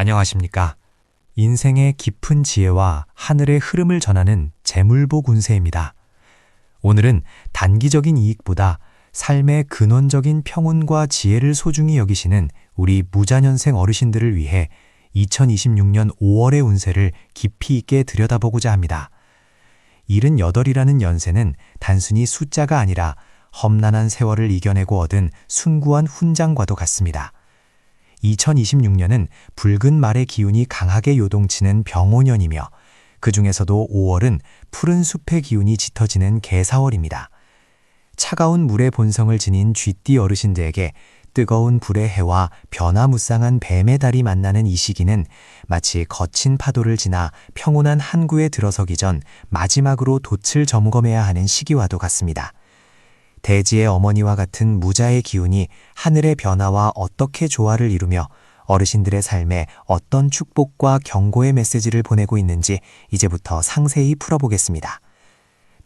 안녕하십니까. 인생의 깊은 지혜와 하늘의 흐름을 전하는 재물복 운세입니다. 오늘은 단기적인 이익보다 삶의 근원적인 평온과 지혜를 소중히 여기시는 우리 무자년생 어르신들을 위해 2026년 5월의 운세를 깊이 있게 들여다보고자 합니다. 78이라는 연세는 단순히 숫자가 아니라 험난한 세월을 이겨내고 얻은 숭고한 훈장과도 같습니다. 2026년은 붉은 말의 기운이 강하게 요동치는 병오년이며 그 중에서도 5월은 푸른 숲의 기운이 짙어지는 개사월입니다. 차가운 물의 본성을 지닌 쥐띠 어르신들에게 뜨거운 불의 해와 변화무쌍한 뱀의 달이 만나는 이 시기는 마치 거친 파도를 지나 평온한 항구에 들어서기 전 마지막으로 돛을 점검해야 하는 시기와도 같습니다. 대지의 어머니와 같은 무자의 기운이 하늘의 변화와 어떻게 조화를 이루며 어르신들의 삶에 어떤 축복과 경고의 메시지를 보내고 있는지 이제부터 상세히 풀어보겠습니다.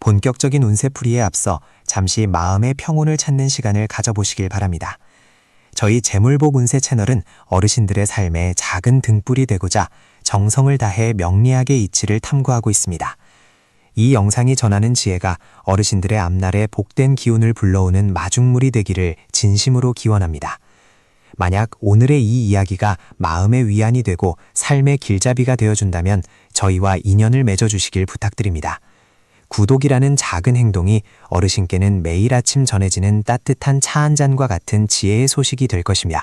본격적인 운세풀이에 앞서 잠시 마음의 평온을 찾는 시간을 가져보시길 바랍니다. 저희 재물복 운세 채널은 어르신들의 삶에 작은 등불이 되고자 정성을 다해 명리학의 이치를 탐구하고 있습니다. 이 영상이 전하는 지혜가 어르신들의 앞날에 복된 기운을 불러오는 마중물이 되기를 진심으로 기원합니다. 만약 오늘의 이 이야기가 마음의 위안이 되고 삶의 길잡이가 되어준다면 저희와 인연을 맺어주시길 부탁드립니다. 구독이라는 작은 행동이 어르신께는 매일 아침 전해지는 따뜻한 차 한 잔과 같은 지혜의 소식이 될 것이며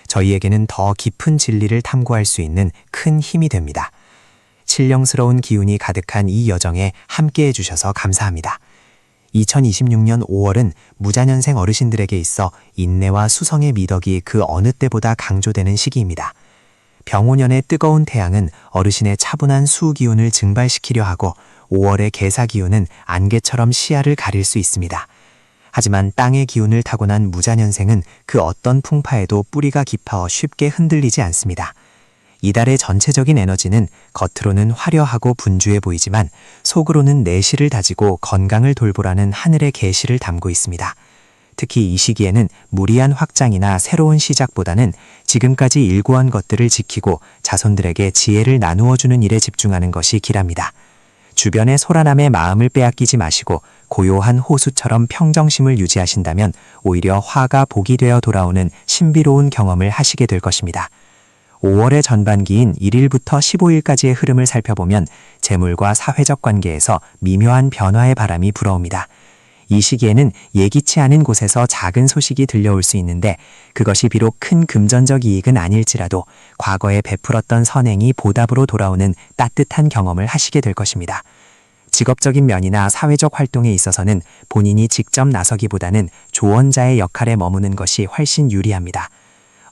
저희에게는 더 깊은 진리를 탐구할 수 있는 큰 힘이 됩니다. 신령스러운 기운이 가득한 이 여정에 함께해 주셔서 감사합니다. 2026년 5월은 무자년생 어르신들에게 있어 인내와 수성의 미덕이 그 어느 때보다 강조되는 시기입니다. 병오년의 뜨거운 태양은 어르신의 차분한 수기운을 증발시키려 하고 5월의 개사기운은 안개처럼 시야를 가릴 수 있습니다. 하지만 땅의 기운을 타고난 무자년생은 그 어떤 풍파에도 뿌리가 깊어 쉽게 흔들리지 않습니다. 이달의 전체적인 에너지는 겉으로는 화려하고 분주해 보이지만 속으로는 내실을 다지고 건강을 돌보라는 하늘의 계시를 담고 있습니다. 특히 이 시기에는 무리한 확장이나 새로운 시작보다는 지금까지 일고한 것들을 지키고 자손들에게 지혜를 나누어주는 일에 집중하는 것이 기랍니다. 주변의 소란함에 마음을 빼앗기지 마시고 고요한 호수처럼 평정심을 유지하신다면 오히려 화가 복이 되어 돌아오는 신비로운 경험을 하시게 될 것입니다. 5월의 전반기인 1일부터 15일까지의 흐름을 살펴보면 재물과 사회적 관계에서 미묘한 변화의 바람이 불어옵니다. 이 시기에는 예기치 않은 곳에서 작은 소식이 들려올 수 있는데 그것이 비록 큰 금전적 이익은 아닐지라도 과거에 베풀었던 선행이 보답으로 돌아오는 따뜻한 경험을 하시게 될 것입니다. 직업적인 면이나 사회적 활동에 있어서는 본인이 직접 나서기보다는 조언자의 역할에 머무는 것이 훨씬 유리합니다.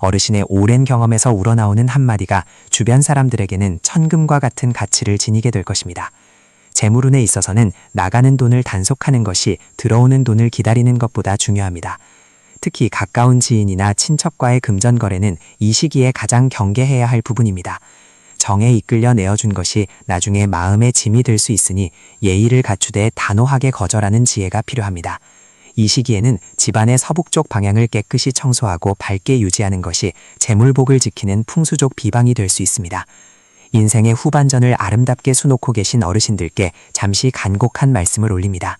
어르신의 오랜 경험에서 우러나오는 한마디가 주변 사람들에게는 천금과 같은 가치를 지니게 될 것입니다. 재물운에 있어서는 나가는 돈을 단속하는 것이 들어오는 돈을 기다리는 것보다 중요합니다. 특히 가까운 지인이나 친척과의 금전거래는 이 시기에 가장 경계해야 할 부분입니다. 정에 이끌려 내어준 것이 나중에 마음의 짐이 될 수 있으니 예의를 갖추되 단호하게 거절하는 지혜가 필요합니다. 이 시기에는 집안의 서북쪽 방향을 깨끗이 청소하고 밝게 유지하는 것이 재물복을 지키는 풍수족 비방이 될 수 있습니다. 인생의 후반전을 아름답게 수놓고 계신 어르신들께 잠시 간곡한 말씀을 올립니다.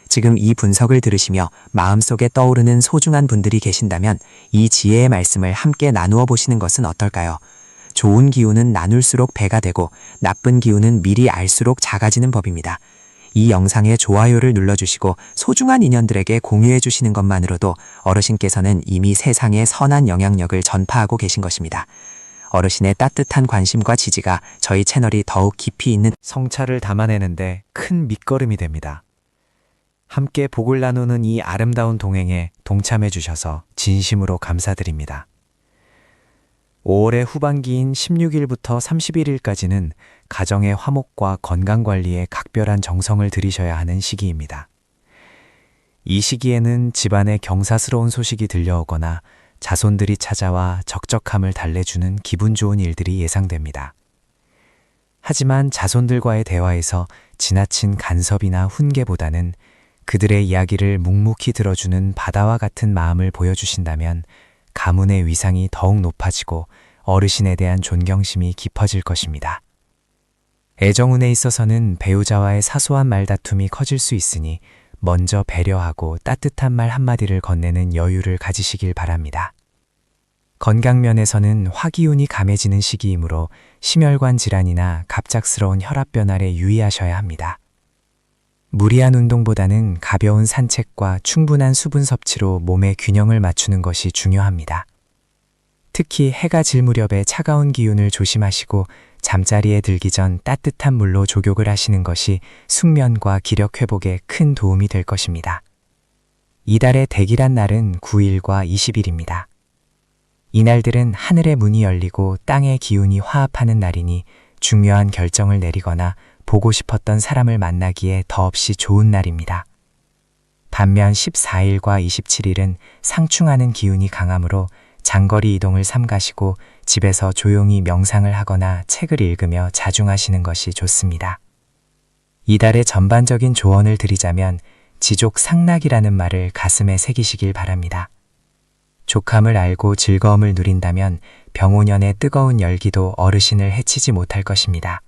지금 이 분석을 들으시며 마음속에 떠오르는 소중한 분들이 계신다면 이 지혜의 말씀을 함께 나누어 보시는 것은 어떨까요? 좋은 기운은 나눌수록 배가 되고 나쁜 기운은 미리 알수록 작아지는 법입니다. 이 영상에 좋아요를 눌러주시고 소중한 인연들에게 공유해 주시는 것만으로도 어르신께서는 이미 세상에 선한 영향력을 전파하고 계신 것입니다. 어르신의 따뜻한 관심과 지지가 저희 채널이 더욱 깊이 있는 성찰을 담아내는데 큰 밑거름이 됩니다. 함께 복을 나누는 이 아름다운 동행에 동참해 주셔서 진심으로 감사드립니다. 5월의 후반기인 16일부터 31일까지는 가정의 화목과 건강관리에 각별한 정성을 들이셔야 하는 시기입니다. 이 시기에는 집안에 경사스러운 소식이 들려오거나 자손들이 찾아와 적적함을 달래주는 기분 좋은 일들이 예상됩니다. 하지만 자손들과의 대화에서 지나친 간섭이나 훈계보다는 그들의 이야기를 묵묵히 들어주는 바다와 같은 마음을 보여주신다면 가문의 위상이 더욱 높아지고 어르신에 대한 존경심이 깊어질 것입니다. 애정운에 있어서는 배우자와의 사소한 말다툼이 커질 수 있으니 먼저 배려하고 따뜻한 말 한마디를 건네는 여유를 가지시길 바랍니다. 건강면에서는 화기운이 감해지는 시기이므로 심혈관 질환이나 갑작스러운 혈압 변화에 유의하셔야 합니다. 무리한 운동보다는 가벼운 산책과 충분한 수분 섭취로 몸의 균형을 맞추는 것이 중요합니다. 특히 해가 질 무렵에 차가운 기운을 조심하시고 잠자리에 들기 전 따뜻한 물로 족욕을 하시는 것이 숙면과 기력 회복에 큰 도움이 될 것입니다. 이달의 대기란 날은 9일과 20일입니다. 이날들은 하늘의 문이 열리고 땅의 기운이 화합하는 날이니 중요한 결정을 내리거나 보고 싶었던 사람을 만나기에 더없이 좋은 날입니다. 반면 14일과 27일은 상충하는 기운이 강하므로 장거리 이동을 삼가시고 집에서 조용히 명상을 하거나 책을 읽으며 자중하시는 것이 좋습니다. 이달의 전반적인 조언을 드리자면 지족 상락이라는 말을 가슴에 새기시길 바랍니다. 족함을 알고 즐거움을 누린다면 병오년의 뜨거운 열기도 어르신을 해치지 못할 것입니다.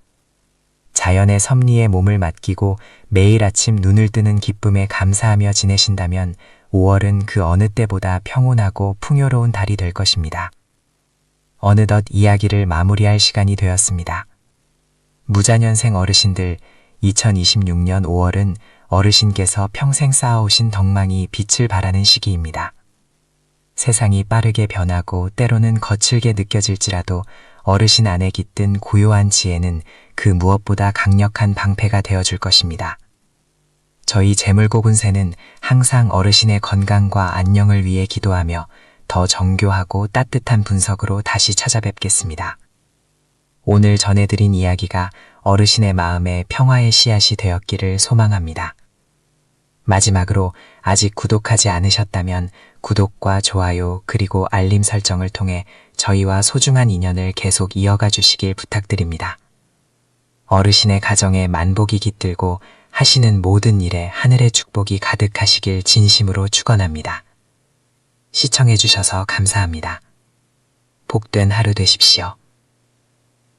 자연의 섭리에 몸을 맡기고 매일 아침 눈을 뜨는 기쁨에 감사하며 지내신다면 5월은 그 어느 때보다 평온하고 풍요로운 달이 될 것입니다. 어느덧 이야기를 마무리할 시간이 되었습니다. 무자년생 어르신들, 2026년 5월은 어르신께서 평생 쌓아오신 덕망이 빛을 발하는 시기입니다. 세상이 빠르게 변하고 때로는 거칠게 느껴질지라도 어르신 안에 깃든 고요한 지혜는 그 무엇보다 강력한 방패가 되어줄 것입니다. 저희 재물고군세는 항상 어르신의 건강과 안녕을 위해 기도하며 더 정교하고 따뜻한 분석으로 다시 찾아뵙겠습니다. 오늘 전해드린 이야기가 어르신의 마음에 평화의 씨앗이 되었기를 소망합니다. 마지막으로 아직 구독하지 않으셨다면 구독과 좋아요 그리고 알림 설정을 통해 저희와 소중한 인연을 계속 이어가 주시길 부탁드립니다. 어르신의 가정에 만복이 깃들고 하시는 모든 일에 하늘의 축복이 가득하시길 진심으로 축원합니다. 시청해주셔서 감사합니다. 복된 하루 되십시오.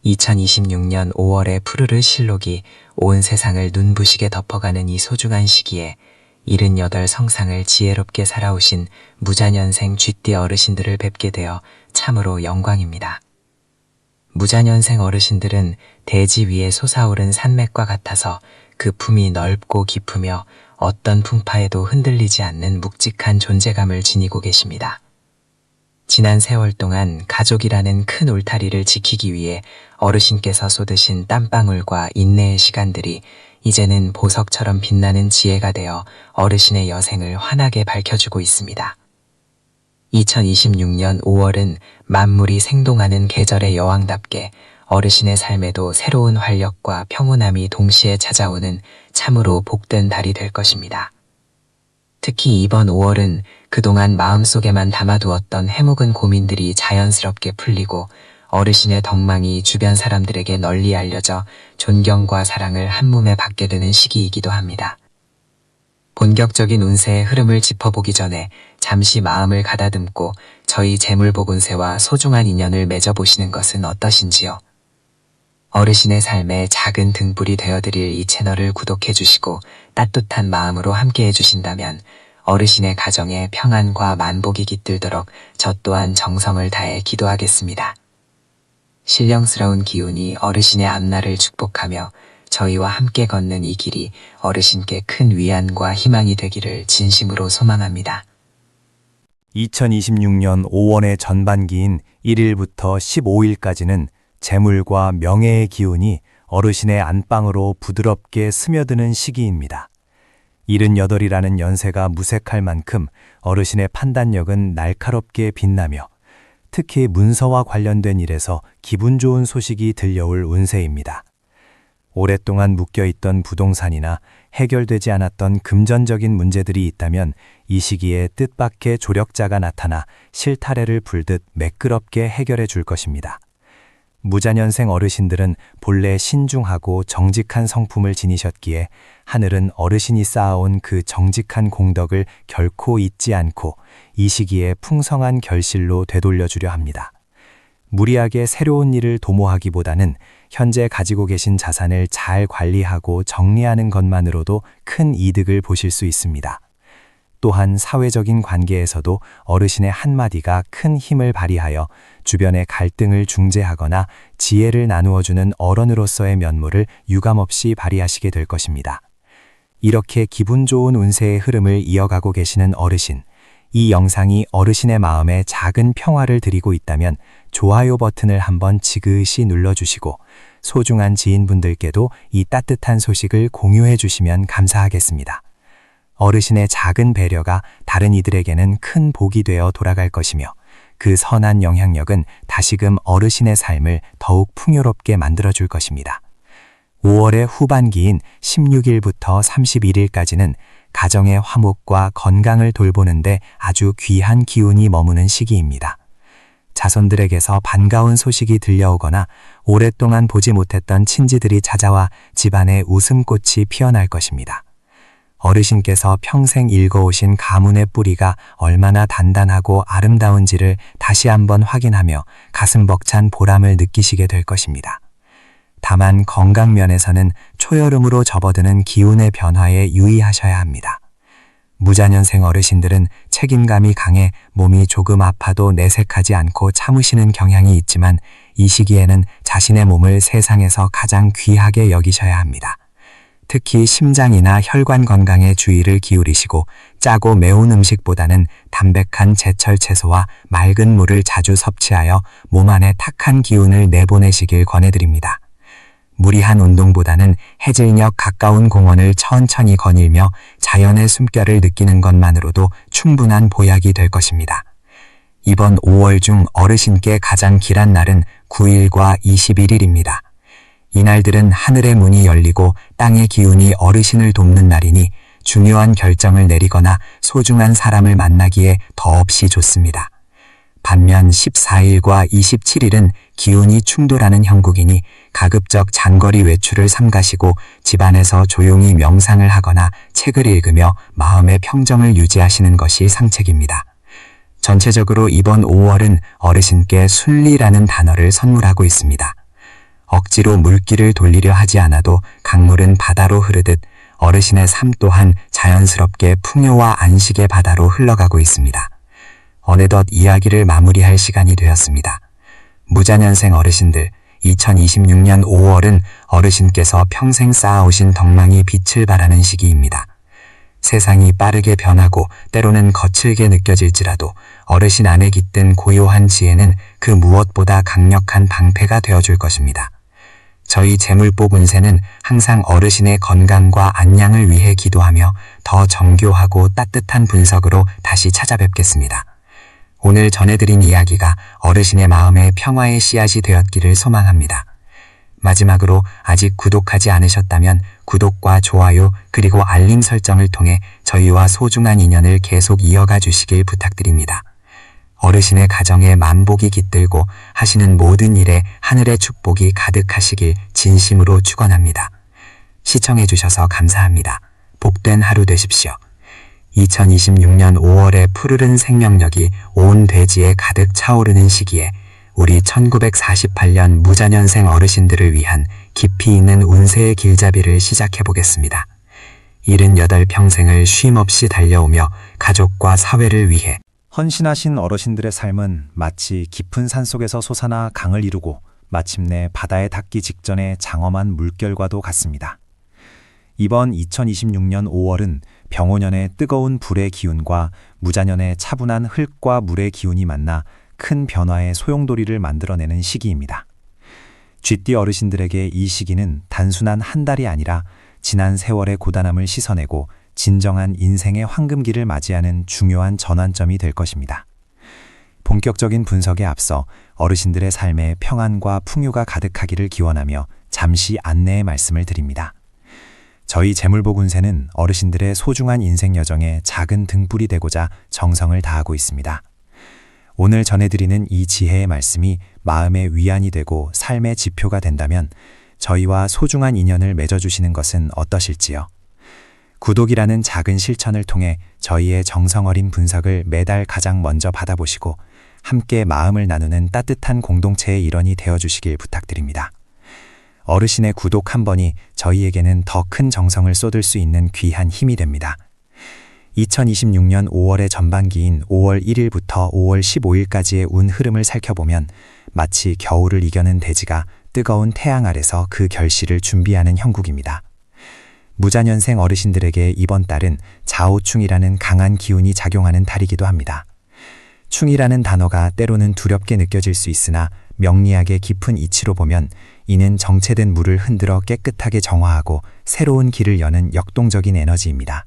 2026년 5월의 푸르르 실록이 온 세상을 눈부시게 덮어가는 이 소중한 시기에 78 성상을 지혜롭게 살아오신 무자년생 쥐띠 어르신들을 뵙게 되어 참으로 영광입니다. 무자년생 어르신들은 대지 위에 솟아오른 산맥과 같아서 그 품이 넓고 깊으며 어떤 풍파에도 흔들리지 않는 묵직한 존재감을 지니고 계십니다. 지난 세월 동안 가족이라는 큰 울타리를 지키기 위해 어르신께서 쏟으신 땀방울과 인내의 시간들이 이제는 보석처럼 빛나는 지혜가 되어 어르신의 여생을 환하게 밝혀주고 있습니다. 2026년 5월은 만물이 생동하는 계절의 여왕답게 어르신의 삶에도 새로운 활력과 평온함이 동시에 찾아오는 참으로 복된 달이 될 것입니다. 특히 이번 5월은 그동안 마음속에만 담아두었던 해묵은 고민들이 자연스럽게 풀리고 어르신의 덕망이 주변 사람들에게 널리 알려져 존경과 사랑을 한몸에 받게 되는 시기이기도 합니다. 본격적인 운세의 흐름을 짚어보기 전에 잠시 마음을 가다듬고 저희 재물보군세와 소중한 인연을 맺어보시는 것은 어떠신지요? 어르신의 삶에 작은 등불이 되어드릴 이 채널을 구독해주시고 따뜻한 마음으로 함께해주신다면 어르신의 가정에 평안과 만복이 깃들도록 저 또한 정성을 다해 기도하겠습니다. 신령스러운 기운이 어르신의 앞날을 축복하며 저희와 함께 걷는 이 길이 어르신께 큰 위안과 희망이 되기를 진심으로 소망합니다. 2026년 5월의 전반기인 1일부터 15일까지는 재물과 명예의 기운이 어르신의 안방으로 부드럽게 스며드는 시기입니다. 78이라는 연세가 무색할 만큼 어르신의 판단력은 날카롭게 빛나며 특히 문서와 관련된 일에서 기분 좋은 소식이 들려올 운세입니다. 오랫동안 묶여있던 부동산이나 해결되지 않았던 금전적인 문제들이 있다면 이 시기에 뜻밖의 조력자가 나타나 실타래를 풀듯 매끄럽게 해결해 줄 것입니다. 무자년생 어르신들은 본래 신중하고 정직한 성품을 지니셨기에 하늘은 어르신이 쌓아온 그 정직한 공덕을 결코 잊지 않고 이 시기에 풍성한 결실로 되돌려주려 합니다. 무리하게 새로운 일을 도모하기보다는 현재 가지고 계신 자산을 잘 관리하고 정리하는 것만으로도 큰 이득을 보실 수 있습니다. 또한 사회적인 관계에서도 어르신의 한마디가 큰 힘을 발휘하여 주변의 갈등을 중재하거나 지혜를 나누어주는 어른으로서의 면모를 유감없이 발휘하시게 될 것입니다. 이렇게 기분 좋은 운세의 흐름을 이어가고 계시는 어르신, 이 영상이 어르신의 마음에 작은 평화를 드리고 있다면 좋아요 버튼을 한번 지그시 눌러주시고 소중한 지인분들께도 이 따뜻한 소식을 공유해 주시면 감사하겠습니다. 어르신의 작은 배려가 다른 이들에게는 큰 복이 되어 돌아갈 것이며 그 선한 영향력은 다시금 어르신의 삶을 더욱 풍요롭게 만들어줄 것입니다. 5월의 후반기인 16일부터 31일까지는 가정의 화목과 건강을 돌보는데 아주 귀한 기운이 머무는 시기입니다. 자손들에게서 반가운 소식이 들려오거나 오랫동안 보지 못했던 친지들이 찾아와 집안에 웃음꽃이 피어날 것입니다. 어르신께서 평생 읽어오신 가문의 뿌리가 얼마나 단단하고 아름다운지를 다시 한번 확인하며 가슴 벅찬 보람을 느끼시게 될 것입니다. 다만 건강 면에서는 초여름으로 접어드는 기운의 변화에 유의하셔야 합니다. 무자년생 어르신들은 책임감이 강해 몸이 조금 아파도 내색하지 않고 참으시는 경향이 있지만 이 시기에는 자신의 몸을 세상에서 가장 귀하게 여기셔야 합니다. 특히 심장이나 혈관 건강에 주의를 기울이시고 짜고 매운 음식보다는 담백한 제철 채소와 맑은 물을 자주 섭취하여 몸 안에 탁한 기운을 내보내시길 권해드립니다. 무리한 운동보다는 해질녘 가까운 공원을 천천히 거닐며 자연의 숨결을 느끼는 것만으로도 충분한 보약이 될 것입니다. 이번 5월 중 어르신께 가장 길한 날은 9일과 21일입니다. 이날들은 하늘의 문이 열리고 땅의 기운이 어르신을 돕는 날이니 중요한 결정을 내리거나 소중한 사람을 만나기에 더없이 좋습니다. 반면 14일과 27일은 기운이 충돌하는 형국이니 가급적 장거리 외출을 삼가시고 집안에서 조용히 명상을 하거나 책을 읽으며 마음의 평정을 유지하시는 것이 상책입니다. 전체적으로 이번 5월은 어르신께 순리라는 단어를 선물하고 있습니다. 억지로 물길을 돌리려 하지 않아도 강물은 바다로 흐르듯 어르신의 삶 또한 자연스럽게 풍요와 안식의 바다로 흘러가고 있습니다. 어느덧 이야기를 마무리할 시간이 되었습니다. 무자년생 어르신들, 2026년 5월은 어르신께서 평생 쌓아오신 덕망이 빛을 발하는 시기입니다. 세상이 빠르게 변하고 때로는 거칠게 느껴질지라도 어르신 안에 깃든 고요한 지혜는 그 무엇보다 강력한 방패가 되어줄 것입니다. 저희 재물복 운세는 항상 어르신의 건강과 안녕을 위해 기도하며 더 정교하고 따뜻한 분석으로 다시 찾아뵙겠습니다. 오늘 전해드린 이야기가 어르신의 마음에 평화의 씨앗이 되었기를 소망합니다. 마지막으로 아직 구독하지 않으셨다면 구독과 좋아요 그리고 알림 설정을 통해 저희와 소중한 인연을 계속 이어가 주시길 부탁드립니다. 어르신의 가정에 만복이 깃들고 하시는 모든 일에 하늘의 축복이 가득하시길 진심으로 축원합니다. 시청해주셔서 감사합니다. 복된 하루 되십시오. 2026년 5월의 푸르른 생명력이 온 대지에 가득 차오르는 시기에 우리 1948년 무자년생 어르신들을 위한 깊이 있는 운세의 길잡이를 시작해보겠습니다. 78평생을 쉼없이 달려오며 가족과 사회를 위해 헌신하신 어르신들의 삶은 마치 깊은 산속에서 솟아나 강을 이루고 마침내 바다에 닿기 직전의 장엄한 물결과도 같습니다. 이번 2026년 5월은 병오년의 뜨거운 불의 기운과 무자년의 차분한 흙과 물의 기운이 만나 큰 변화의 소용돌이를 만들어내는 시기입니다. 쥐띠 어르신들에게 이 시기는 단순한 한 달이 아니라 지난 세월의 고단함을 씻어내고 진정한 인생의 황금기를 맞이하는 중요한 전환점이 될 것입니다. 본격적인 분석에 앞서 어르신들의 삶에 평안과 풍요가 가득하기를 기원하며 잠시 안내의 말씀을 드립니다. 저희 재물복 운세는 어르신들의 소중한 인생 여정에 작은 등불이 되고자 정성을 다하고 있습니다. 오늘 전해드리는 이 지혜의 말씀이 마음의 위안이 되고 삶의 지표가 된다면 저희와 소중한 인연을 맺어주시는 것은 어떠실지요? 구독이라는 작은 실천을 통해 저희의 정성 어린 분석을 매달 가장 먼저 받아보시고 함께 마음을 나누는 따뜻한 공동체의 일원이 되어주시길 부탁드립니다. 어르신의 구독 한 번이 저희에게는 더 큰 정성을 쏟을 수 있는 귀한 힘이 됩니다. 2026년 5월의 전반기인 5월 1일부터 5월 15일까지의 운 흐름을 살펴보면 마치 겨울을 이겨낸 돼지가 뜨거운 태양 아래서 그 결실을 준비하는 형국입니다. 무자년생 어르신들에게 이번 달은 자오충이라는 강한 기운이 작용하는 달이기도 합니다. 충이라는 단어가 때로는 두렵게 느껴질 수 있으나 명리학의 깊은 이치로 보면 이는 정체된 물을 흔들어 깨끗하게 정화하고 새로운 길을 여는 역동적인 에너지입니다.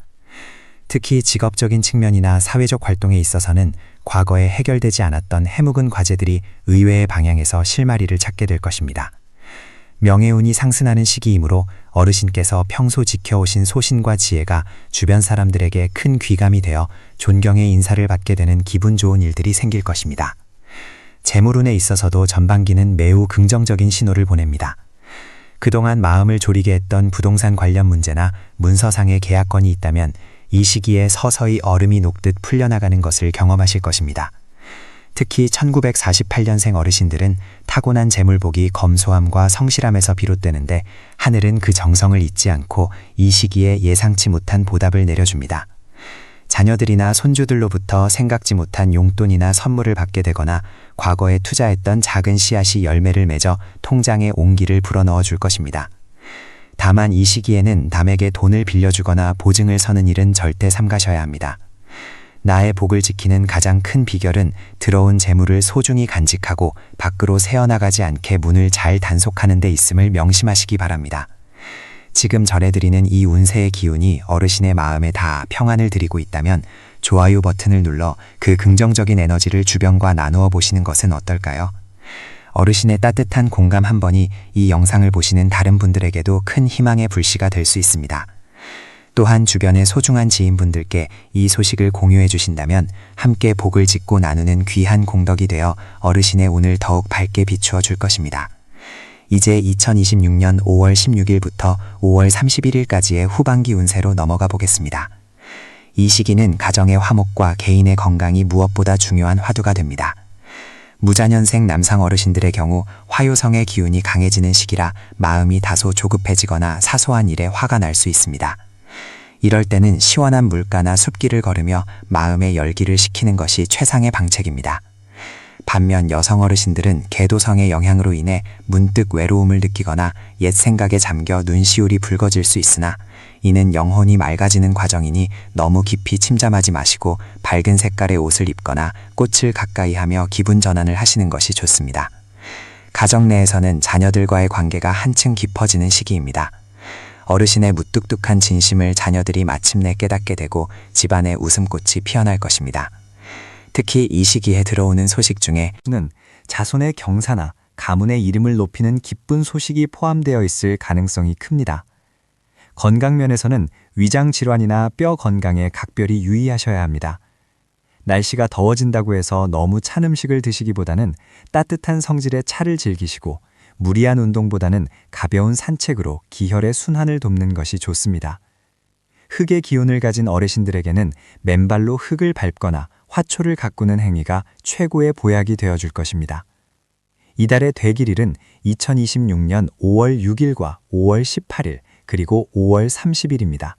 특히 직업적인 측면이나 사회적 활동에 있어서는 과거에 해결되지 않았던 해묵은 과제들이 의외의 방향에서 실마리를 찾게 될 것입니다. 명예운이 상승하는 시기이므로 어르신께서 평소 지켜오신 소신과 지혜가 주변 사람들에게 큰 귀감이 되어 존경의 인사를 받게 되는 기분 좋은 일들이 생길 것입니다. 재물운에 있어서도 전반기는 매우 긍정적인 신호를 보냅니다. 그동안 마음을 졸이게 했던 부동산 관련 문제나 문서상의 계약건이 있다면 이 시기에 서서히 얼음이 녹듯 풀려나가는 것을 경험하실 것입니다. 특히 1948년생 어르신들은 타고난 재물복이 검소함과 성실함에서 비롯되는데 하늘은 그 정성을 잊지 않고 이 시기에 예상치 못한 보답을 내려줍니다. 자녀들이나 손주들로부터 생각지 못한 용돈이나 선물을 받게 되거나 과거에 투자했던 작은 씨앗이 열매를 맺어 통장에 온기를 불어넣어 줄 것입니다. 다만 이 시기에는 남에게 돈을 빌려주거나 보증을 서는 일은 절대 삼가셔야 합니다. 나의 복을 지키는 가장 큰 비결은 들어온 재물을 소중히 간직하고 밖으로 새어나가지 않게 문을 잘 단속하는 데 있음을 명심하시기 바랍니다. 지금 전해드리는 이 운세의 기운이 어르신의 마음에 다 평안을 드리고 있다면 좋아요 버튼을 눌러 그 긍정적인 에너지를 주변과 나누어 보시는 것은 어떨까요? 어르신의 따뜻한 공감 한 번이 이 영상을 보시는 다른 분들에게도 큰 희망의 불씨가 될 수 있습니다. 또한 주변의 소중한 지인분들께 이 소식을 공유해 주신다면 함께 복을 짓고 나누는 귀한 공덕이 되어 어르신의 운을 더욱 밝게 비추어 줄 것입니다. 이제 2026년 5월 16일부터 5월 31일까지의 후반기 운세로 넘어가 보겠습니다. 이 시기는 가정의 화목과 개인의 건강이 무엇보다 중요한 화두가 됩니다. 무자년생 남상 어르신들의 경우 화요성의 기운이 강해지는 시기라 마음이 다소 조급해지거나 사소한 일에 화가 날 수 있습니다. 이럴 때는 시원한 물가나 숲길을 걸으며 마음의 열기를 식히는 것이 최상의 방책입니다. 반면 여성 어르신들은 계도성의 영향으로 인해 문득 외로움을 느끼거나 옛 생각에 잠겨 눈시울이 붉어질 수 있으나 이는 영혼이 맑아지는 과정이니 너무 깊이 침잠하지 마시고 밝은 색깔의 옷을 입거나 꽃을 가까이 하며 기분 전환을 하시는 것이 좋습니다. 가정 내에서는 자녀들과의 관계가 한층 깊어지는 시기입니다. 어르신의 무뚝뚝한 진심을 자녀들이 마침내 깨닫게 되고 집안에 웃음꽃이 피어날 것입니다. 특히 이 시기에 들어오는 소식 중에 는 자손의 경사나 가문의 이름을 높이는 기쁜 소식이 포함되어 있을 가능성이 큽니다. 건강 면에서는 위장 질환이나 뼈 건강에 각별히 유의하셔야 합니다. 날씨가 더워진다고 해서 너무 찬 음식을 드시기보다는 따뜻한 성질의 차를 즐기시고 무리한 운동보다는 가벼운 산책으로 기혈의 순환을 돕는 것이 좋습니다. 흙의 기운을 가진 어르신들에게는 맨발로 흙을 밟거나 화초를 가꾸는 행위가 최고의 보약이 되어줄 것입니다. 이달의 대길일은 2026년 5월 6일과 5월 18일 그리고 5월 30일입니다.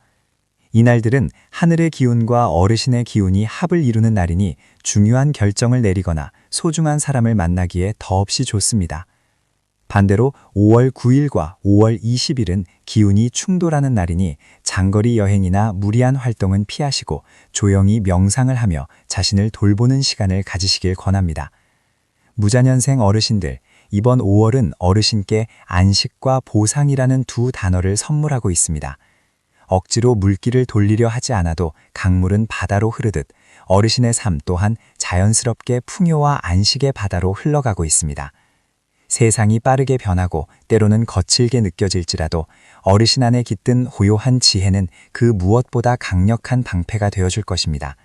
이날들은 하늘의 기운과 어르신의 기운이 합을 이루는 날이니 중요한 결정을 내리거나 소중한 사람을 만나기에 더없이 좋습니다. 반대로 5월 9일과 5월 20일은 기운이 충돌하는 날이니 장거리 여행이나 무리한 활동은 피하시고 조용히 명상을 하며 자신을 돌보는 시간을 가지시길 권합니다. 무자년생 어르신들, 이번 5월은 어르신께 안식과 보상이라는 두 단어를 선물하고 있습니다. 억지로 물길을 돌리려 하지 않아도 강물은 바다로 흐르듯 어르신의 삶 또한 자연스럽게 풍요와 안식의 바다로 흘러가고 있습니다. 세상이 빠르게 변하고 때로는 거칠게 느껴질지라도 어르신 안에 깃든 고요한 지혜는 그 무엇보다 강력한 방패가 되어줄 것입니다.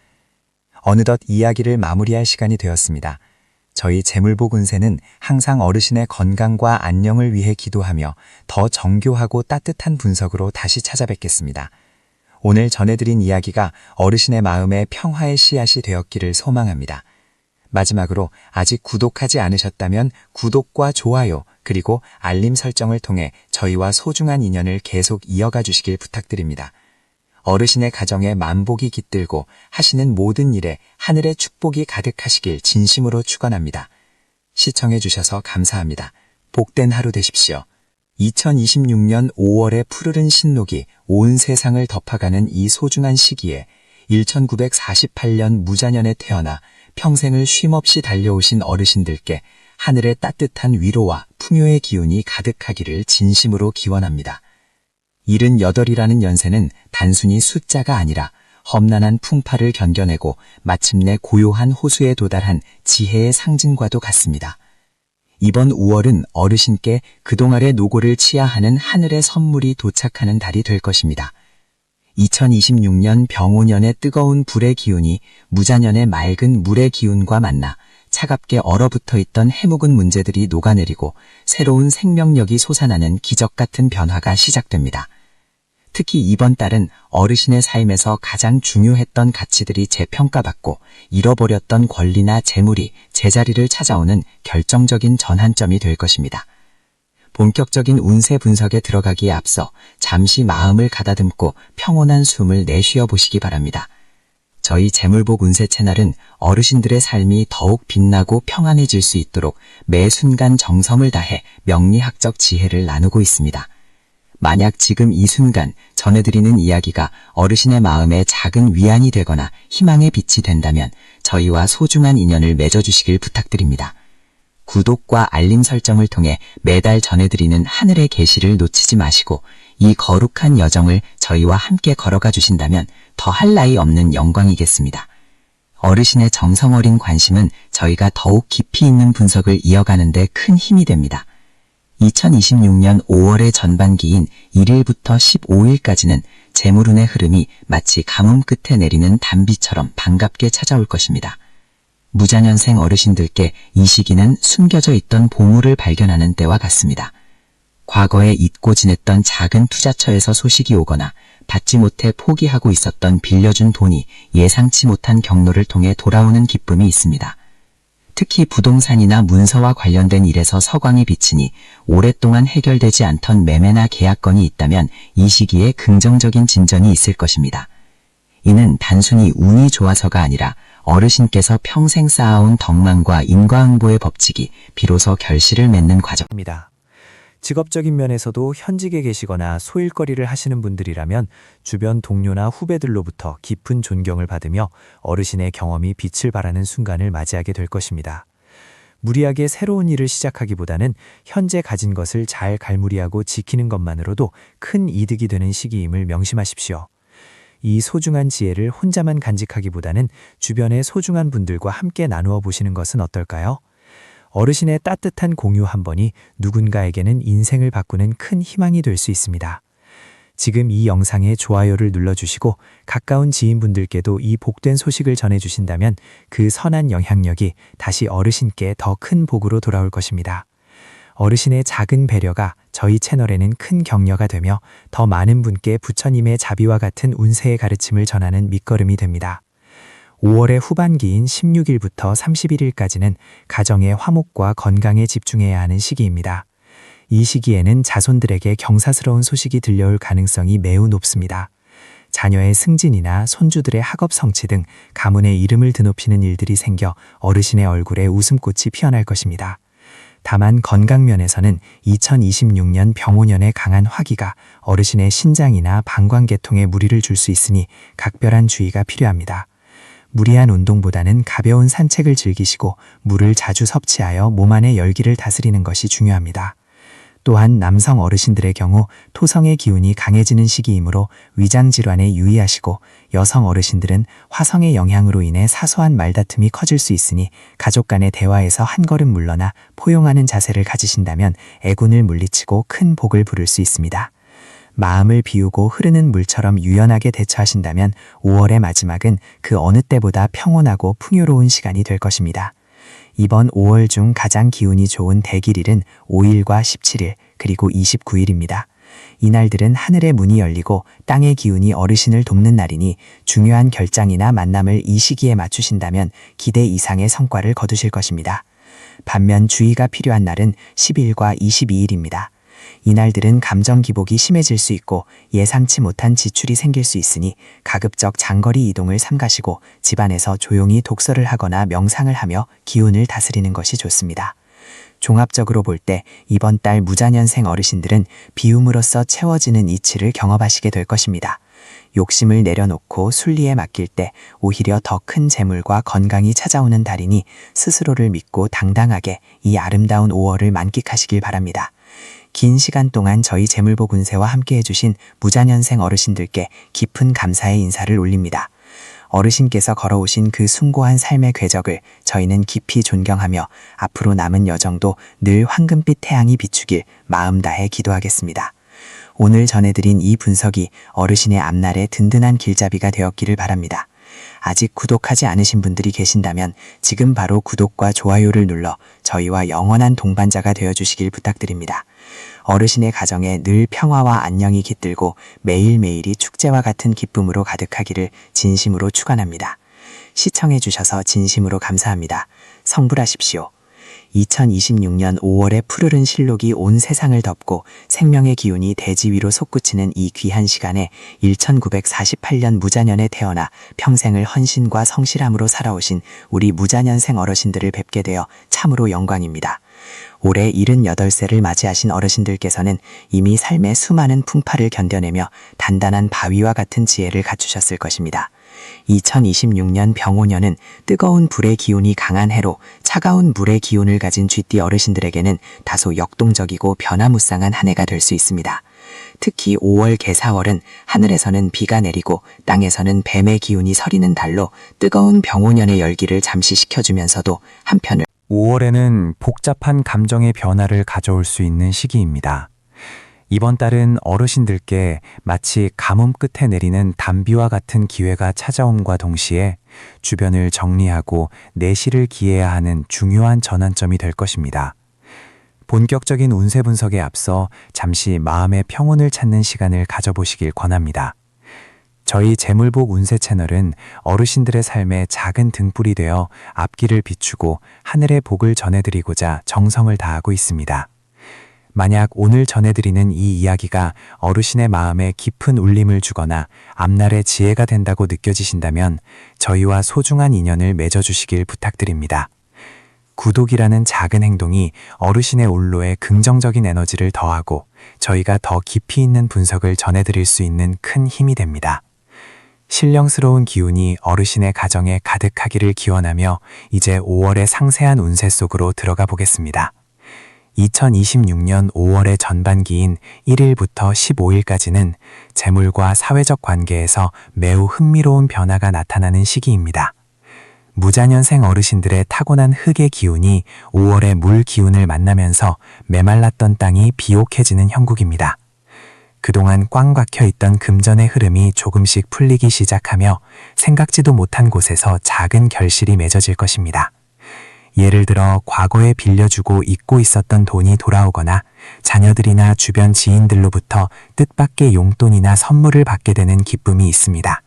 어느덧 이야기를 마무리할 시간이 되었습니다. 저희 재물복 운세는 항상 어르신의 건강과 안녕을 위해 기도하며 더 정교하고 따뜻한 분석으로 다시 찾아뵙겠습니다. 오늘 전해드린 이야기가 어르신의 마음에 평화의 씨앗이 되었기를 소망합니다. 마지막으로 아직 구독하지 않으셨다면 구독과 좋아요 그리고 알림 설정을 통해 저희와 소중한 인연을 계속 이어가 주시길 부탁드립니다. 어르신의 가정에 만복이 깃들고 하시는 모든 일에 하늘의 축복이 가득하시길 진심으로 축원합니다. 시청해 주셔서 감사합니다. 복된 하루 되십시오. 2026년 5월의 푸르른 신록이 온 세상을 덮어가는 이 소중한 시기에 1948년 무자년에 태어나 평생을 쉼없이 달려오신 어르신들께 하늘의 따뜻한 위로와 풍요의 기운이 가득하기를 진심으로 기원합니다. 78이라는 연세는 단순히 숫자가 아니라 험난한 풍파를 견뎌내고 마침내 고요한 호수에 도달한 지혜의 상징과도 같습니다. 이번 5월은 어르신께 그동안의 노고를 치하하는 하늘의 선물이 도착하는 달이 될 것입니다. 2026년 병오년의 뜨거운 불의 기운이 무자년의 맑은 물의 기운과 만나 차갑게 얼어붙어 있던 해묵은 문제들이 녹아내리고 새로운 생명력이 솟아나는 기적 같은 변화가 시작됩니다. 특히 이번 달은 어르신의 삶에서 가장 중요했던 가치들이 재평가받고 잃어버렸던 권리나 재물이 제자리를 찾아오는 결정적인 전환점이 될 것입니다. 본격적인 운세 분석에 들어가기에 앞서 잠시 마음을 가다듬고 평온한 숨을 내쉬어 보시기 바랍니다. 저희 재물복 운세 채널은 어르신들의 삶이 더욱 빛나고 평안해질 수 있도록 매 순간 정성을 다해 명리학적 지혜를 나누고 있습니다. 만약 지금 이 순간 전해드리는 이야기가 어르신의 마음에 작은 위안이 되거나 희망의 빛이 된다면 저희와 소중한 인연을 맺어주시길 부탁드립니다. 구독과 알림 설정을 통해 매달 전해드리는 하늘의 계시를 놓치지 마시고 이 거룩한 여정을 저희와 함께 걸어가 주신다면 더할 나위 없는 영광이겠습니다. 어르신의 정성 어린 관심은 저희가 더욱 깊이 있는 분석을 이어가는 데 큰 힘이 됩니다. 2026년 5월의 전반기인 1일부터 15일까지는 재물운의 흐름이 마치 가뭄 끝에 내리는 단비처럼 반갑게 찾아올 것입니다. 무자년생 어르신들께 이 시기는 숨겨져 있던 보물을 발견하는 때와 같습니다. 과거에 잊고 지냈던 작은 투자처에서 소식이 오거나 받지 못해 포기하고 있었던 빌려준 돈이 예상치 못한 경로를 통해 돌아오는 기쁨이 있습니다. 특히 부동산이나 문서와 관련된 일에서 서광이 비치니 오랫동안 해결되지 않던 매매나 계약건이 있다면 이 시기에 긍정적인 진전이 있을 것입니다. 이는 단순히 운이 좋아서가 아니라 어르신께서 평생 쌓아온 덕망과 인과응보의 법칙이 비로소 결실을 맺는 과정입니다. 직업적인 면에서도 현직에 계시거나 소일거리를 하시는 분들이라면 주변 동료나 후배들로부터 깊은 존경을 받으며 어르신의 경험이 빛을 발하는 순간을 맞이하게 될 것입니다. 무리하게 새로운 일을 시작하기보다는 현재 가진 것을 잘 갈무리하고 지키는 것만으로도 큰 이득이 되는 시기임을 명심하십시오. 이 소중한 지혜를 혼자만 간직하기보다는 주변의 소중한 분들과 함께 나누어 보시는 것은 어떨까요? 어르신의 따뜻한 공유 한 번이 누군가에게는 인생을 바꾸는 큰 희망이 될 수 있습니다. 지금 이 영상에 좋아요를 눌러주시고 가까운 지인분들께도 이 복된 소식을 전해주신다면 그 선한 영향력이 다시 어르신께 더 큰 복으로 돌아올 것입니다. 어르신의 작은 배려가 저희 채널에는 큰 격려가 되며 더 많은 분께 부처님의 자비와 같은 운세의 가르침을 전하는 밑거름이 됩니다. 5월의 후반기인 16일부터 31일까지는 가정의 화목과 건강에 집중해야 하는 시기입니다. 이 시기에는 자손들에게 경사스러운 소식이 들려올 가능성이 매우 높습니다. 자녀의 승진이나 손주들의 학업 성취 등 가문의 이름을 드높이는 일들이 생겨 어르신의 얼굴에 웃음꽃이 피어날 것입니다. 다만 건강면에서는 2026년 병오년의 강한 화기가 어르신의 신장이나 방광계통에 무리를 줄 수 있으니 각별한 주의가 필요합니다. 무리한 운동보다는 가벼운 산책을 즐기시고 물을 자주 섭취하여 몸 안의 열기를 다스리는 것이 중요합니다. 또한 남성 어르신들의 경우 토성의 기운이 강해지는 시기이므로 위장질환에 유의하시고 여성 어르신들은 화성의 영향으로 인해 사소한 말다툼이 커질 수 있으니 가족 간의 대화에서 한 걸음 물러나 포용하는 자세를 가지신다면 애군을 물리치고 큰 복을 부를 수 있습니다. 마음을 비우고 흐르는 물처럼 유연하게 대처하신다면 5월의 마지막은 그 어느 때보다 평온하고 풍요로운 시간이 될 것입니다. 이번 5월 중 가장 기운이 좋은 대길일은 5일과 17일 그리고 29일입니다. 이날들은 하늘의 문이 열리고 땅의 기운이 어르신을 돕는 날이니 중요한 결장이나 만남을 이 시기에 맞추신다면 기대 이상의 성과를 거두실 것입니다. 반면 주의가 필요한 날은 10일과 22일입니다. 이날들은 감정 기복이 심해질 수 있고 예상치 못한 지출이 생길 수 있으니 가급적 장거리 이동을 삼가시고 집안에서 조용히 독서를 하거나 명상을 하며 기운을 다스리는 것이 좋습니다. 종합적으로 볼 때 이번 달 무자년생 어르신들은 비움으로써 채워지는 이치를 경험하시게 될 것입니다. 욕심을 내려놓고 순리에 맡길 때 오히려 더 큰 재물과 건강이 찾아오는 달이니 스스로를 믿고 당당하게 이 아름다운 5월을 만끽하시길 바랍니다. 긴 시간 동안 저희 재물복 운세와 함께 해주신 무자년생 어르신들께 깊은 감사의 인사를 올립니다. 어르신께서 걸어오신 그 숭고한 삶의 궤적을 저희는 깊이 존경하며 앞으로 남은 여정도 늘 황금빛 태양이 비추길 마음 다해 기도하겠습니다. 오늘 전해드린 이 분석이 어르신의 앞날에 든든한 길잡이가 되었기를 바랍니다. 아직 구독하지 않으신 분들이 계신다면 지금 바로 구독과 좋아요를 눌러 저희와 영원한 동반자가 되어주시길 부탁드립니다. 어르신의 가정에 늘 평화와 안녕이 깃들고 매일매일이 축제와 같은 기쁨으로 가득하기를 진심으로 축원합니다. 시청해주셔서 진심으로 감사합니다. 성불하십시오. 2026년 5월의 푸르른 실록이 온 세상을 덮고 생명의 기운이 대지 위로 솟구치는 이 귀한 시간에 1948년 무자년에 태어나 평생을 헌신과 성실함으로 살아오신 우리 무자년생 어르신들을 뵙게 되어 참으로 영광입니다. 올해 78세를 맞이하신 어르신들께서는 이미 삶의 수많은 풍파를 견뎌내며 단단한 바위와 같은 지혜를 갖추셨을 것입니다. 2026년 병오년은 뜨거운 불의 기운이 강한 해로 차가운 물의 기운을 가진 쥐띠 어르신들에게는 다소 역동적이고 변화무쌍한 한 해가 될 수 있습니다. 특히 5월 개사월은 하늘에서는 비가 내리고 땅에서는 뱀의 기운이 서리는 달로 뜨거운 병오년의 열기를 잠시 식혀주면서도 한편을 5월에는 복잡한 감정의 변화를 가져올 수 있는 시기입니다. 이번 달은 어르신들께 마치 가뭄 끝에 내리는 단비와 같은 기회가 찾아옴과 동시에 주변을 정리하고 내실을 기해야 하는 중요한 전환점이 될 것입니다. 본격적인 운세 분석에 앞서 잠시 마음의 평온을 찾는 시간을 가져보시길 권합니다. 저희 재물복 운세 채널은 어르신들의 삶에 작은 등불이 되어 앞길을 비추고 하늘의 복을 전해드리고자 정성을 다하고 있습니다. 만약 오늘 전해드리는 이 이야기가 어르신의 마음에 깊은 울림을 주거나 앞날의 지혜가 된다고 느껴지신다면 저희와 소중한 인연을 맺어주시길 부탁드립니다. 구독이라는 작은 행동이 어르신의 올로에 긍정적인 에너지를 더하고 저희가 더 깊이 있는 분석을 전해드릴 수 있는 큰 힘이 됩니다. 신령스러운 기운이 어르신의 가정에 가득하기를 기원하며 이제 5월의 상세한 운세 속으로 들어가 보겠습니다. 2026년 5월의 전반기인 1일부터 15일까지는 재물과 사회적 관계에서 매우 흥미로운 변화가 나타나는 시기입니다. 무자년생 어르신들의 타고난 흙의 기운이 5월의 물 기운을 만나면서 메말랐던 땅이 비옥해지는 형국입니다. 그동안 꽉 막혀 있던 금전의 흐름이 조금씩 풀리기 시작하며 생각지도 못한 곳에서 작은 결실이 맺어질 것입니다. 예를 들어 과거에 빌려주고 잊고 있었던 돈이 돌아오거나 자녀들이나 주변 지인들로부터 뜻밖의 용돈이나 선물을 받게 되는 기쁨이 있습니다.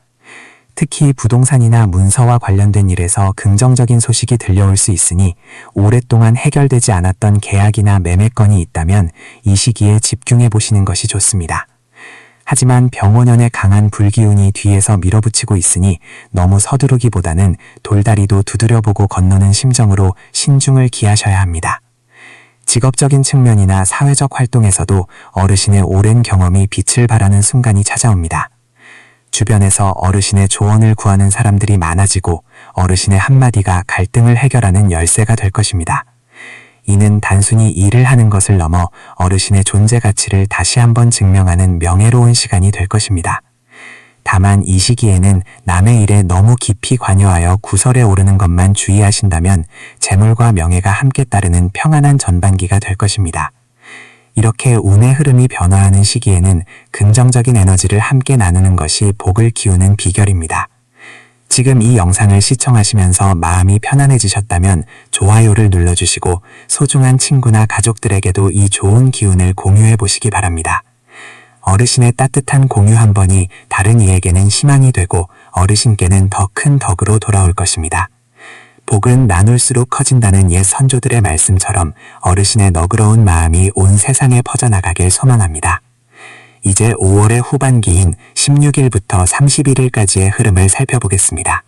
특히 부동산이나 문서와 관련된 일에서 긍정적인 소식이 들려올 수 있으니 오랫동안 해결되지 않았던 계약이나 매매건이 있다면 이 시기에 집중해 보시는 것이 좋습니다. 하지만 병오년의 강한 불기운이 뒤에서 밀어붙이고 있으니 너무 서두르기보다는 돌다리도 두드려보고 건너는 심정으로 신중을 기하셔야 합니다. 직업적인 측면이나 사회적 활동에서도 어르신의 오랜 경험이 빛을 발하는 순간이 찾아옵니다. 주변에서 어르신의 조언을 구하는 사람들이 많아지고 어르신의 한마디가 갈등을 해결하는 열쇠가 될 것입니다. 이는 단순히 일을 하는 것을 넘어 어르신의 존재 가치를 다시 한번 증명하는 명예로운 시간이 될 것입니다. 다만 이 시기에는 남의 일에 너무 깊이 관여하여 구설에 오르는 것만 주의하신다면 재물과 명예가 함께 따르는 평안한 전반기가 될 것입니다. 이렇게 운의 흐름이 변화하는 시기에는 긍정적인 에너지를 함께 나누는 것이 복을 기우는 비결입니다. 지금 이 영상을 시청하시면서 마음이 편안해지셨다면 좋아요를 눌러주시고 소중한 친구나 가족들에게도 이 좋은 기운을 공유해 보시기 바랍니다. 어르신의 따뜻한 공유 한 번이 다른 이에게는 희망이 되고 어르신께는 더 큰 덕으로 돌아올 것입니다. 복은 나눌수록 커진다는 옛 선조들의 말씀처럼 어르신의 너그러운 마음이 온 세상에 퍼져나가길 소망합니다. 이제 5월의 후반기인 16일부터 31일까지의 흐름을 살펴보겠습니다.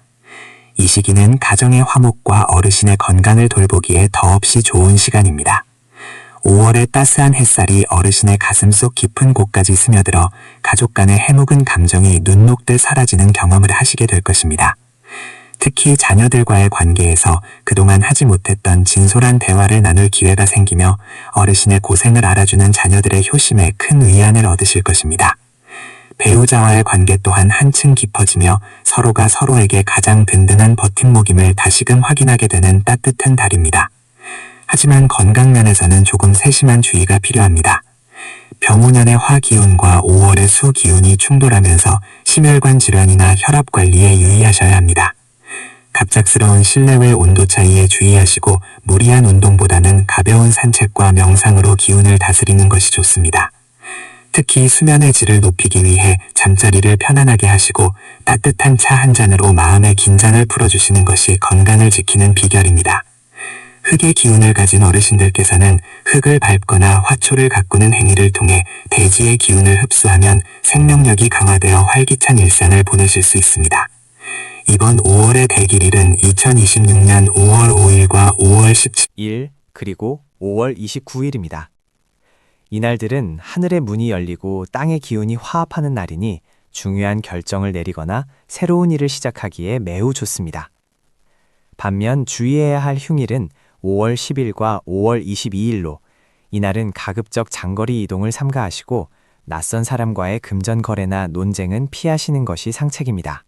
이 시기는 가정의 화목과 어르신의 건강을 돌보기에 더없이 좋은 시간입니다. 5월의 따스한 햇살이 어르신의 가슴속 깊은 곳까지 스며들어 가족 간의 해묵은 감정이 눈 녹듯 사라지는 경험을 하시게 될 것입니다. 특히 자녀들과의 관계에서 그동안 하지 못했던 진솔한 대화를 나눌 기회가 생기며 어르신의 고생을 알아주는 자녀들의 효심에 큰 위안을 얻으실 것입니다. 배우자와의 관계 또한 한층 깊어지며 서로가 서로에게 가장 든든한 버팀목임을 다시금 확인하게 되는 따뜻한 달입니다. 하지만 건강면에서는 조금 세심한 주의가 필요합니다. 병오년의 화 기운과 5월의 수 기운이 충돌하면서 심혈관 질환이나 혈압 관리에 유의하셔야 합니다. 갑작스러운 실내외 온도 차이에 주의하시고 무리한 운동보다는 가벼운 산책과 명상으로 기운을 다스리는 것이 좋습니다. 특히 수면의 질을 높이기 위해 잠자리를 편안하게 하시고 따뜻한 차 한 잔으로 마음의 긴장을 풀어주시는 것이 건강을 지키는 비결입니다. 흙의 기운을 가진 어르신들께서는 흙을 밟거나 화초를 가꾸는 행위를 통해 대지의 기운을 흡수하면 생명력이 강화되어 활기찬 일상을 보내실 수 있습니다. 이번 5월의 대길일은 2026년 5월 5일과 5월 17일 그리고 5월 29일입니다. 이날들은 하늘의 문이 열리고 땅의 기운이 화합하는 날이니 중요한 결정을 내리거나 새로운 일을 시작하기에 매우 좋습니다. 반면 주의해야 할 흉일은 5월 10일과 5월 22일로 이날은 가급적 장거리 이동을 삼가하시고 낯선 사람과의 금전 거래나 논쟁은 피하시는 것이 상책입니다.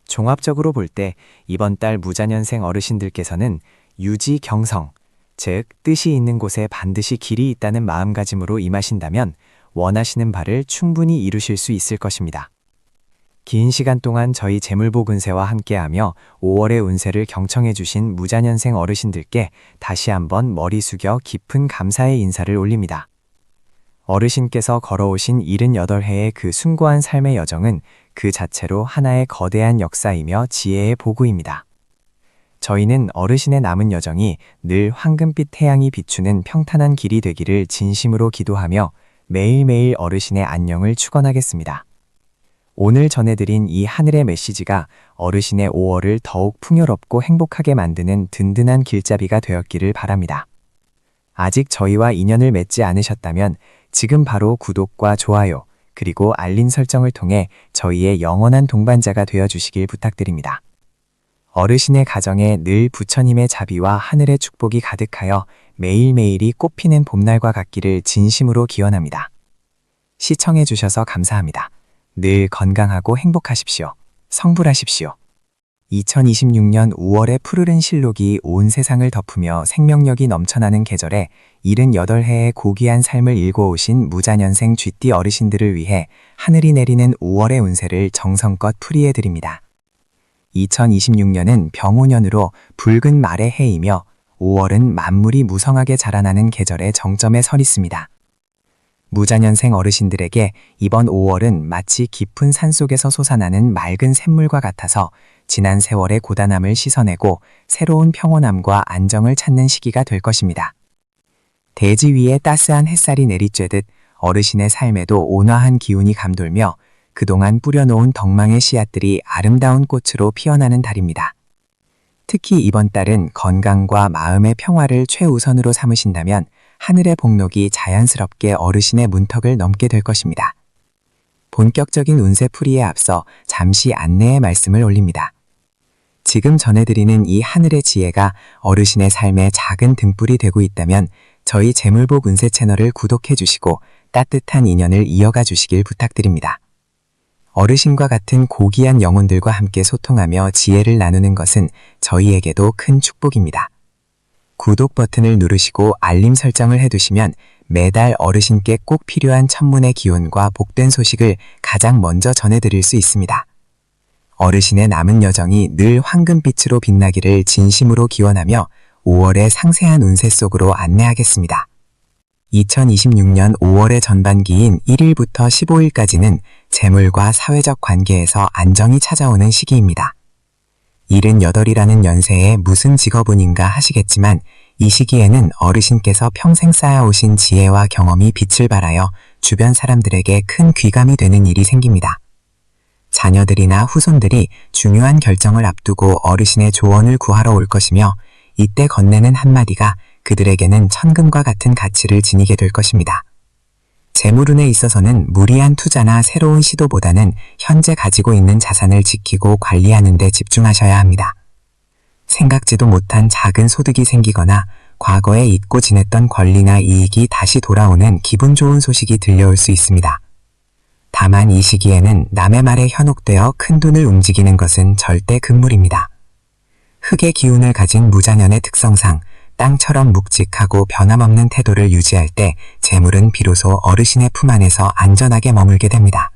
종합적으로 볼 때 이번 달 무자년생 어르신들께서는 유지경성, 즉 뜻이 있는 곳에 반드시 길이 있다는 마음가짐으로 임하신다면 원하시는 바를 충분히 이루실 수 있을 것입니다. 긴 시간 동안 저희 재물복 운세와 함께하며 5월의 운세를 경청해 주신 무자년생 어르신들께 다시 한번 머리 숙여 깊은 감사의 인사를 올립니다. 어르신께서 걸어오신 78해의 그 숭고한 삶의 여정은 그 자체로 하나의 거대한 역사이며 지혜의 보구입니다. 저희는 어르신의 남은 여정이 늘 황금빛 태양이 비추는 평탄한 길이 되기를 진심으로 기도하며 매일매일 어르신의 안녕을 축원하겠습니다. 오늘 전해드린 이 하늘의 메시지가 어르신의 5월을 더욱 풍요롭고 행복하게 만드는 든든한 길잡이가 되었기를 바랍니다. 아직 저희와 인연을 맺지 않으셨다면 지금 바로 구독과 좋아요, 그리고 알림 설정을 통해 저희의 영원한 동반자가 되어주시길 부탁드립니다. 어르신의 가정에 늘 부처님의 자비와 하늘의 축복이 가득하여 매일매일이 꽃피는 봄날과 같기를 진심으로 기원합니다. 시청해주셔서 감사합니다. 늘 건강하고 행복하십시오. 성불하십시오. 2026년 5월의 푸르른 실록이 온 세상을 덮으며 생명력이 넘쳐나는 계절에 78해의 고귀한 삶을 일궈오신 무자년생 쥐띠 어르신들을 위해 하늘이 내리는 5월의 운세를 정성껏 풀이해드립니다. 2026년은 병오년으로 붉은 말의 해이며 5월은 만물이 무성하게 자라나는 계절의 정점에 서 있습니다. 무자년생 어르신들에게 이번 5월은 마치 깊은 산속에서 솟아나는 맑은 샘물과 같아서 지난 세월의 고단함을 씻어내고 새로운 평온함과 안정을 찾는 시기가 될 것입니다. 대지 위에 따스한 햇살이 내리쬐듯 어르신의 삶에도 온화한 기운이 감돌며 그동안 뿌려놓은 덕망의 씨앗들이 아름다운 꽃으로 피어나는 달입니다. 특히 이번 달은 건강과 마음의 평화를 최우선으로 삼으신다면 하늘의 복록이 자연스럽게 어르신의 문턱을 넘게 될 것입니다. 본격적인 운세풀이에 앞서 잠시 안내의 말씀을 올립니다. 지금 전해드리는 이 하늘의 지혜가 어르신의 삶에 작은 등불이 되고 있다면 저희 재물복 운세 채널을 구독해 주시고 따뜻한 인연을 이어가 주시길 부탁드립니다. 어르신과 같은 고귀한 영혼들과 함께 소통하며 지혜를 나누는 것은 저희에게도 큰 축복입니다. 구독 버튼을 누르시고 알림 설정을 해두시면 매달 어르신께 꼭 필요한 천문의 기운과 복된 소식을 가장 먼저 전해드릴 수 있습니다. 어르신의 남은 여정이 늘 황금빛으로 빛나기를 진심으로 기원하며 5월의 상세한 운세 속으로 안내하겠습니다. 2026년 5월의 전반기인 1일부터 15일까지는 재물과 사회적 관계에서 안정이 찾아오는 시기입니다. 78이라는 연세에 무슨 직업운인가 하시겠지만 이 시기에는 어르신께서 평생 쌓아오신 지혜와 경험이 빛을 발하여 주변 사람들에게 큰 귀감이 되는 일이 생깁니다. 자녀들이나 후손들이 중요한 결정을 앞두고 어르신의 조언을 구하러 올 것이며 이때 건네는 한마디가 그들에게는 천금과 같은 가치를 지니게 될 것입니다. 재물운에 있어서는 무리한 투자나 새로운 시도보다는 현재 가지고 있는 자산을 지키고 관리하는 데 집중하셔야 합니다. 생각지도 못한 작은 소득이 생기거나 과거에 잊고 지냈던 권리나 이익이 다시 돌아오는 기분 좋은 소식이 들려올 수 있습니다. 다만 이 시기에는 남의 말에 현혹되어 큰 돈을 움직이는 것은 절대 금물입니다. 흙의 기운을 가진 무자년의 특성상 땅처럼 묵직하고 변함없는 태도를 유지할 때 재물은 비로소 어르신의 품 안에서 안전하게 머물게 됩니다.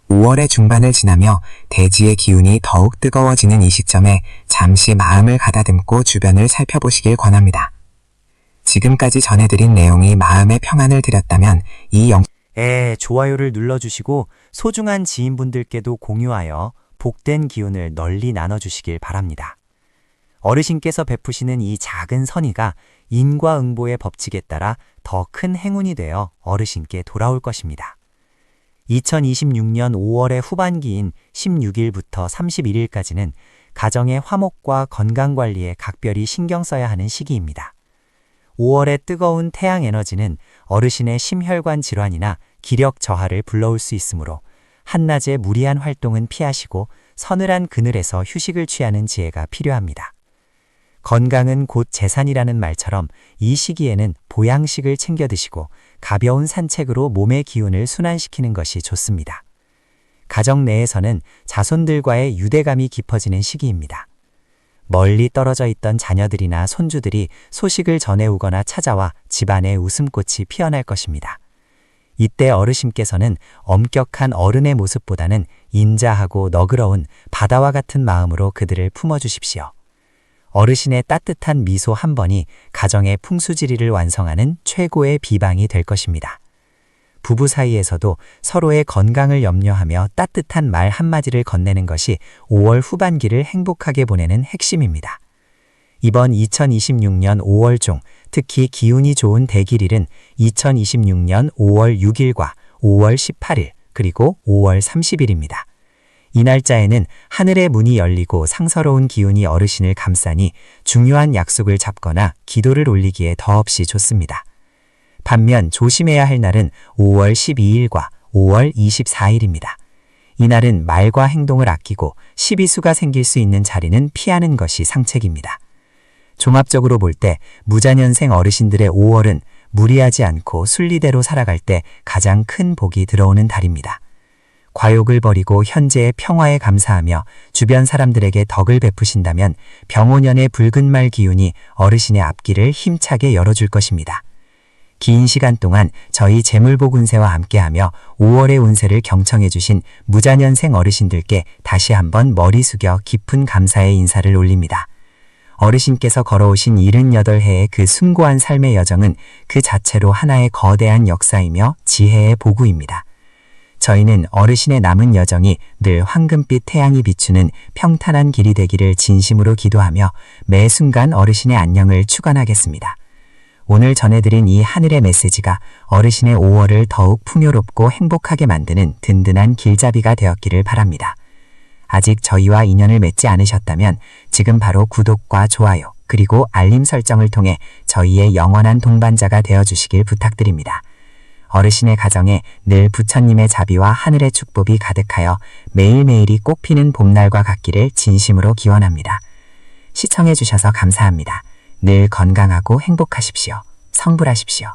5월의 중반을 지나며 대지의 기운이 더욱 뜨거워지는 이 시점에 잠시 마음을 가다듬고 주변을 살펴보시길 권합니다. 지금까지 전해드린 내용이 마음의 평안을 드렸다면 이 좋아요를 눌러주시고 소중한 지인분들께도 공유하여 복된 기운을 널리 나눠주시길 바랍니다. 어르신께서 베푸시는 이 작은 선의가 인과응보의 법칙에 따라 더 큰 행운이 되어 어르신께 돌아올 것입니다. 2026년 5월의 후반기인 16일부터 31일까지는 가정의 화목과 건강관리에 각별히 신경 써야 하는 시기입니다. 5월의 뜨거운 태양 에너지는 어르신의 심혈관 질환이나 기력 저하를 불러올 수 있으므로 한낮에 무리한 활동은 피하시고 서늘한 그늘에서 휴식을 취하는 지혜가 필요합니다. 건강은 곧 재산이라는 말처럼 이 시기에는 보양식을 챙겨 드시고 가벼운 산책으로 몸의 기운을 순환시키는 것이 좋습니다. 가정 내에서는 자손들과의 유대감이 깊어지는 시기입니다. 멀리 떨어져 있던 자녀들이나 손주들이 소식을 전해오거나 찾아와 집안에 웃음꽃이 피어날 것입니다. 이때 어르신께서는 엄격한 어른의 모습보다는 인자하고 너그러운 바다와 같은 마음으로 그들을 품어주십시오. 어르신의 따뜻한 미소 한 번이 가정의 풍수지리를 완성하는 최고의 비방이 될 것입니다. 부부 사이에서도 서로의 건강을 염려하며 따뜻한 말 한마디를 건네는 것이 5월 후반기를 행복하게 보내는 핵심입니다. 이번 2026년 5월 중 특히 기운이 좋은 대길일은 2026년 5월 6일과 5월 18일 그리고 5월 30일입니다. 이 날짜에는 하늘의 문이 열리고 상서로운 기운이 어르신을 감싸니 중요한 약속을 잡거나 기도를 올리기에 더없이 좋습니다. 반면 조심해야 할 날은 5월 12일과 5월 24일입니다. 이날은 말과 행동을 아끼고 시비수가 생길 수 있는 자리는 피하는 것이 상책입니다. 종합적으로 볼 때 무자년생 어르신들의 5월은 무리하지 않고 순리대로 살아갈 때 가장 큰 복이 들어오는 달입니다. 과욕을 버리고 현재의 평화에 감사하며 주변 사람들에게 덕을 베푸신다면 병오년의 붉은 말 기운이 어르신의 앞길을 힘차게 열어줄 것입니다. 긴 시간 동안 저희 재물복 운세와 함께하며 5월의 운세를 경청해 주신 무자년생 어르신들께 다시 한번 머리 숙여 깊은 감사의 인사를 올립니다. 어르신께서 걸어오신 78해의 그 숭고한 삶의 여정은 그 자체로 하나의 거대한 역사이며 지혜의 보구입니다. 저희는 어르신의 남은 여정이 늘 황금빛 태양이 비추는 평탄한 길이 되기를 진심으로 기도하며 매 순간 어르신의 안녕을 축원하겠습니다. 오늘 전해드린 이 하늘의 메시지가 어르신의 5월을 더욱 풍요롭고 행복하게 만드는 든든한 길잡이가 되었기를 바랍니다. 아직 저희와 인연을 맺지 않으셨다면 지금 바로 구독과 좋아요 그리고 알림 설정을 통해 저희의 영원한 동반자가 되어주시길 부탁드립니다. 어르신의 가정에 늘 부처님의 자비와 하늘의 축복이 가득하여 매일매일이 꽃피는 봄날과 같기를 진심으로 기원합니다. 시청해주셔서 감사합니다. 늘 건강하고 행복하십시오. 성불하십시오.